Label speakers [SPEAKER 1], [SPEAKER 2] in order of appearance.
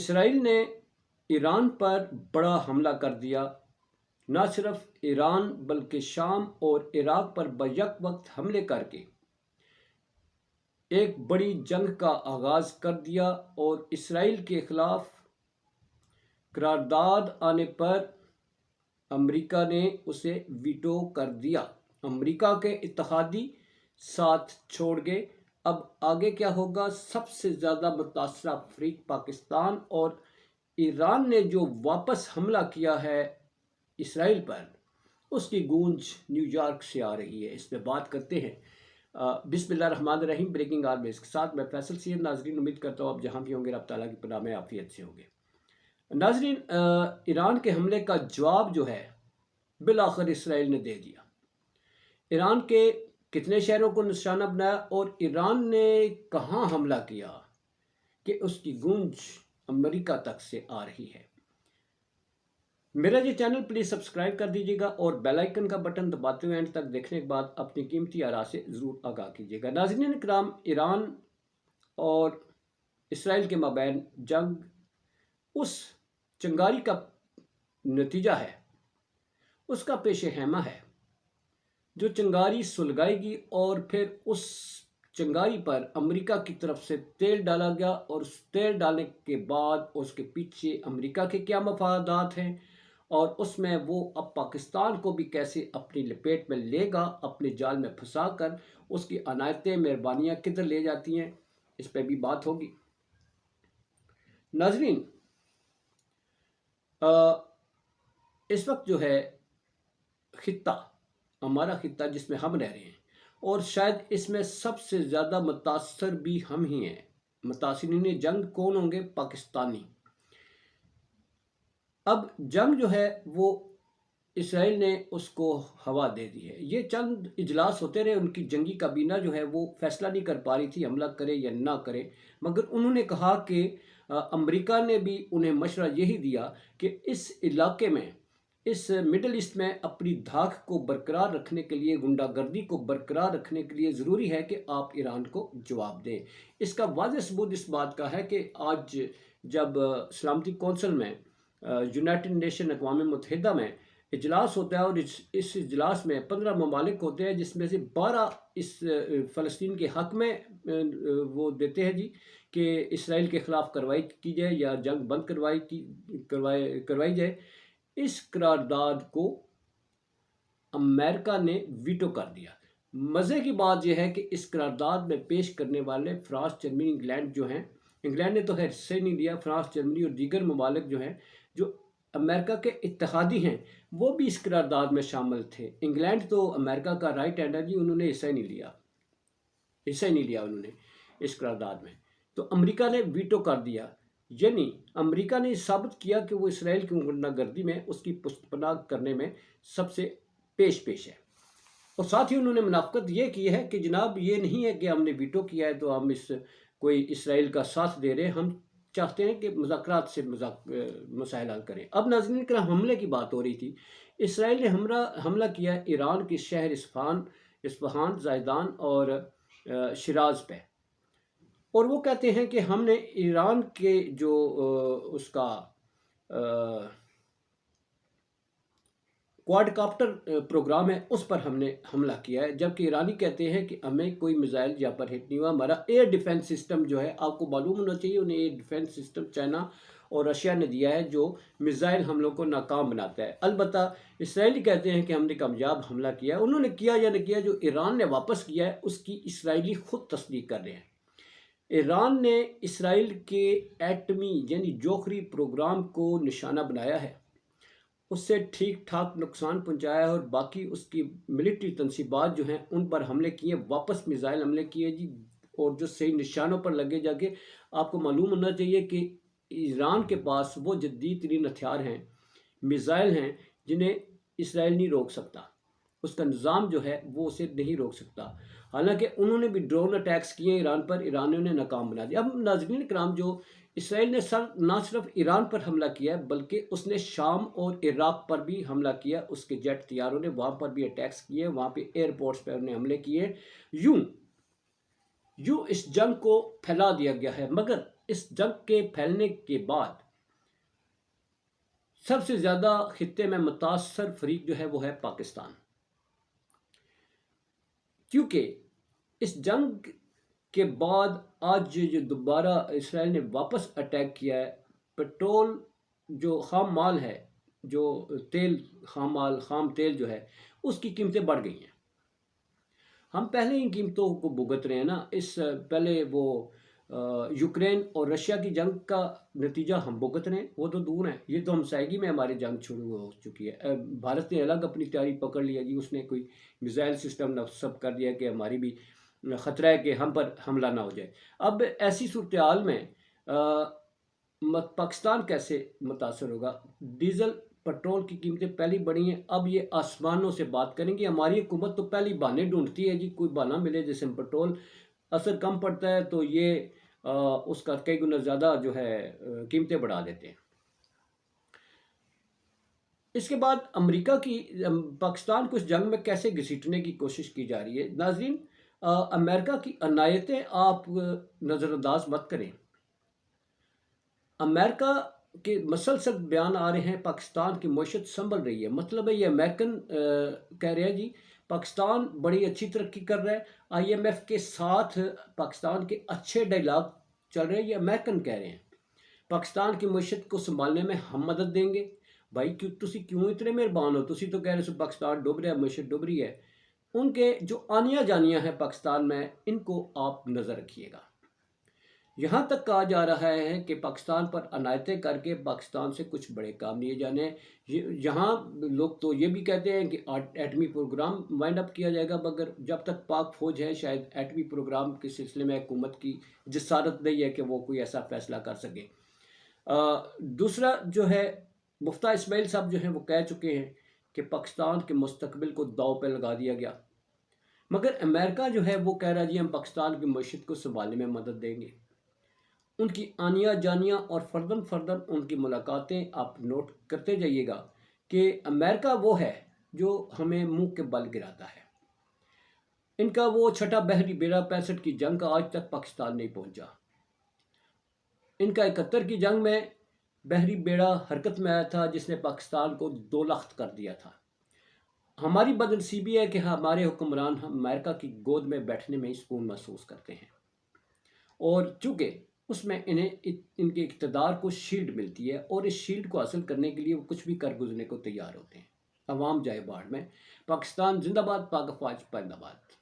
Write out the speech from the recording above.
[SPEAKER 1] اسرائیل نے ایران پر بڑا حملہ کر دیا۔ نہ صرف ایران بلکہ شام اور عراق پر بیک وقت حملے کر کے ایک بڑی جنگ کا آغاز کر دیا، اور اسرائیل کے خلاف قرارداد آنے پر امریکہ نے اسے ویٹو کر دیا۔ امریکہ کے اتحادی ساتھ چھوڑ گئے۔ اب آگے کیا ہوگا؟ سب سے زیادہ متاثرہ فریق پاکستان، اور ایران نے جو واپس حملہ کیا ہے اسرائیل پر، اس کی گونج نیو یارک سے آ رہی ہے۔ اس پہ بات کرتے ہیں۔ بسم اللہ الرحمن الرحیم۔ بریکنگ آرمیز کے ساتھ میں فیصل سید۔ ناظرین، امید کرتا ہوں آپ جہاں بھی ہوں گے رب تعالیٰ کی پناہ میں عافیت سے ہوں گے۔ ناظرین، ایران کے حملے کا جواب جو ہے بالآخر اسرائیل نے دے دیا۔ ایران کے کتنے شہروں کو نشانہ بنایا اور ایران نے کہاں حملہ کیا کہ اس کی گونج امریکہ تک سے آ رہی ہے۔ میرا یہ چینل پلیز سبسکرائب کر دیجیے گا اور بیل آئیکن کا بٹن دباتے ہوئے اینڈ تک دیکھنے کے بعد اپنی قیمتی آراء سے ضرور آگاہ کیجیے گا۔ ناظرین اکرام، ایران اور اسرائیل کے مابین جنگ اس چنگاری کا نتیجہ ہے، اس کا پیش خیمہ ہے، جو چنگاری سلگائے گی، اور پھر اس چنگاری پر امریکہ کی طرف سے تیل ڈالا گیا، اور اس تیل ڈالنے کے بعد اس کے پیچھے امریکہ کے کیا مفادات ہیں، اور اس میں وہ اب پاکستان کو بھی کیسے اپنی لپیٹ میں لے گا، اپنے جال میں پھنسا کر اس کی عنایتیں مہربانیاں کدھر لے جاتی ہیں، اس پہ بھی بات ہوگی۔ ناظرین، اس وقت جو ہے خطہ، ہمارا خطہ جس میں ہم رہ رہے ہیں، اور شاید اس میں سب سے زیادہ متاثر بھی ہم ہی ہیں۔ متاثرین جنگ کون ہوں گے؟ پاکستانی۔ اب جنگ جو ہے وہ اسرائیل نے اس کو ہوا دے دی ہے۔ یہ چند اجلاس ہوتے رہے، ان کی جنگی کابینہ جو ہے وہ فیصلہ نہیں کر پا رہی تھی حملہ کرے یا نہ کرے، مگر انہوں نے کہا کہ امریکہ نے بھی انہیں مشورہ یہی دیا کہ اس علاقے میں، اس مڈل ایسٹ میں اپنی دھاک کو برقرار رکھنے کے لیے، غنڈہ گردی کو برقرار رکھنے کے لیے ضروری ہے کہ آپ ایران کو جواب دیں۔ اس کا واضح ثبوت اس بات کا ہے کہ آج جب سلامتی کونسل میں، یونائٹڈ نیشن اقوام متحدہ میں اجلاس ہوتا ہے، اور اس اجلاس میں 15 ممالک ہوتے ہیں، جس میں سے 12 اس فلسطین کے حق میں وہ دیتے ہیں جی کہ اسرائیل کے خلاف کارروائی کی جائے یا جنگ بند کروائی جائے۔ اس قرارداد کو امریکہ نے ویٹو کر دیا۔ مزے کی بات یہ ہے کہ اس قرارداد میں پیش کرنے والے فرانس، جرمنی، انگلینڈ جو ہیں، انگلینڈ نے تو خیر حصہ ہی نہیں لیا، فرانس، جرمنی اور دیگر ممالک جو ہیں، جو امریکہ کے اتحادی ہیں، وہ بھی اس قرارداد میں شامل تھے۔ انگلینڈ تو امریکہ کا رائٹ ہینڈ ہے جی، انہوں نے حصہ ہی نہیں لیا انہوں نے اس قرارداد میں۔ تو امریکہ نے ویٹو کر دیا، یعنی امریکہ نے ثابت کیا کہ وہ اسرائیل کی غنڈہ گردی میں اس کی پشت پناہ کرنے میں سب سے پیش ہے۔ اور ساتھ ہی انہوں نے منافقت یہ کی ہے کہ جناب یہ نہیں ہے کہ ہم نے ویٹو کیا ہے تو ہم کوئی اسرائیل کا ساتھ دے رہے ہیں، ہم چاہتے ہیں کہ مذاکرات سے مسائل حل کریں۔ اب ناظرین کرام، حملے کی بات ہو رہی تھی۔ اسرائیل نے حملہ کیا ایران کے شہر اصفہان، زیدان اور شیراز پہ، اور وہ کہتے ہیں کہ ہم نے ایران کے جو اس کا کوائڈ کاپٹر پروگرام ہے اس پر ہم نے حملہ کیا ہے، جبکہ ایرانی کہتے ہیں کہ ہمیں کوئی میزائل یہاں پر ہٹ نہیں ہوا۔ ہمارا ایئر ڈیفنس سسٹم جو ہے، آپ کو معلوم ہونا چاہیے، انہیں ایئر ڈیفنس سسٹم چائنا اور رشیا نے دیا ہے، جو میزائل حملوں کو ناکام بناتا ہے۔ البتہ اسرائیلی کہتے ہیں کہ ہم نے کامیاب حملہ کیا ہے۔ انہوں نے کیا یا نہ کیا، جو ایران نے واپس کیا ہے اس کی اسرائیلی خود تصدیق کر رہے ہیں۔ ایران نے اسرائیل کے ایٹمی یعنی جوہری پروگرام کو نشانہ بنایا ہے، اس سے ٹھیک ٹھاک نقصان پہنچایا ہے، اور باقی اس کی ملٹری تنصیبات جو ہیں ان پر حملے کیے، واپس میزائل حملے کیے جی، اور جو صحیح نشانوں پر لگے جا کے۔ آپ کو معلوم ہونا چاہیے کہ ایران کے پاس وہ جدید ترین ہتھیار ہیں، میزائل ہیں، جنہیں اسرائیل نہیں روک سکتا، اس کا نظام جو ہے وہ اسے نہیں روک سکتا۔ حالانکہ انہوں نے بھی ڈرون اٹیکس کیے ایران پر، ایرانیوں نے ناکام بنا دیا۔ اب ناظرین کرام، جو اسرائیل نے نہ صرف ایران پر حملہ کیا ہے بلکہ اس نے شام اور عراق پر بھی حملہ کیا، اس کے جیٹ طیاروں نے وہاں پر بھی اٹیکس کیے، وہاں پہ ایئرپورٹس پر انہیں حملے کیے۔ یوں اس جنگ کو پھیلا دیا گیا ہے، مگر اس جنگ کے پھیلنے کے بعد سب سے زیادہ خطے میں متاثر فریق جو ہے وہ ہے پاکستان، کیونکہ اس جنگ کے بعد آج جو دوبارہ اسرائیل نے واپس اٹیک کیا ہے، پٹرول جو خام مال ہے، جو تیل خام تیل جو ہے، اس کی قیمتیں بڑھ گئی ہیں۔ ہم پہلے ان قیمتوں کو بھگت رہے ہیں نا، اس پہلے وہ یوکرین اور رشیا کی جنگ کا نتیجہ ہم بھگت رہے ہیں، وہ تو دور ہیں، یہ تو ہمسائیگی میں ہماری جنگ شروع ہو چکی ہے۔ بھارت نے الگ اپنی تیاری پکڑ لیا جی، اس نے کوئی میزائل سسٹم نصب کر دیا کہ ہماری بھی خطرہ ہے کہ ہم پر حملہ نہ ہو جائے۔ اب ایسی صورتحال میں پاکستان کیسے متاثر ہوگا؟ ڈیزل پٹرول کی قیمتیں پہلی بڑھی ہیں، اب یہ آسمانوں سے بات کریں گے۔ ہماری حکومت تو پہلی بہانے ڈھونڈتی ہے جی، کوئی بہانہ ملے جیسے پٹرول اثر کم پڑتا ہے تو یہ اس کا کئی گنا زیادہ جو ہے قیمتیں بڑھا دیتے ہیں۔ اس کے بعد امریکہ کی پاکستان کو اس جنگ میں کیسے گھسیٹنے کی کوشش کی جا رہی ہے؟ ناظرین، امریکہ کی عنایتیں آپ نظر انداز مت کریں۔ امریکہ کے مسلسل بیان آ رہے ہیں پاکستان کی معیشت سنبھل رہی ہے، مطلب ہے یہ امریکن کہہ رہے ہیں جی پاکستان بڑی اچھی ترقی کر رہا ہے، آئی ایم ایف کے ساتھ پاکستان کے اچھے ڈائلاگ چل رہے ہیں، یہ امریکن کہہ رہے ہیں پاکستان کی معیشت کو سنبھالنے میں ہم مدد دیں گے۔ بھائی تسی کیوں اتنے مہربان ہو؟ تسی تو کہہ رہے ہو پاکستان ڈوب رہا ہے، معیشت ڈوب رہی ہے۔ ان کے جو آنیاں جانیاں ہیں پاکستان میں، ان کو آپ نظر رکھیے گا۔ یہاں تک کہا جا رہا ہے کہ پاکستان پر عنایتیں کر کے پاکستان سے کچھ بڑے کام لیے جانے ہیں۔ یہاں لوگ تو یہ بھی کہتے ہیں کہ ایٹمی پروگرام وائنڈ اپ کیا جائے گا، مگر جب تک پاک فوج ہے شاید ایٹمی پروگرام کے سلسلے میں حکومت کی جسارت نہیں ہے کہ وہ کوئی ایسا فیصلہ کر سکے۔ دوسرا جو ہے، مفتاح اسماعیل صاحب جو ہیں وہ کہہ چکے ہیں کہ پاکستان کے مستقبل کو داؤ پہ لگا دیا گیا، مگر امریکہ جو ہے وہ کہہ رہا ہے جی ہم پاکستان کی معیشت کو سنبھالنے میں مدد دیں گے۔ ان کی آنیاں جانیاں اور فردن فردن ان کی ملاقاتیں آپ نوٹ کرتے جائیے گا کہ امریکہ وہ ہے جو ہمیں منہ کے بل گراتا ہے۔ ان کا وہ چھٹا بحری بیڑا 65 کی جنگ کا آج تک پاکستان نہیں پہنچا۔ ان کا 71 کی جنگ میں بحری بیڑا حرکت میں آیا تھا جس نے پاکستان کو دو لخت کر دیا تھا۔ ہماری بدنصیبی ہے کہ ہمارے حکمران امریکہ کی گود میں بیٹھنے میں ہی سکون محسوس کرتے ہیں، اور چونکہ اس میں انہیں ان کے اقتدار کو شیلڈ ملتی ہے، اور اس شیلڈ کو حاصل کرنے کے لیے وہ کچھ بھی کر گزرنے کو تیار ہوتے ہیں۔ عوام جائے باڑ میں۔ پاکستان زندہ باد، پاک افواج پائندہ باد۔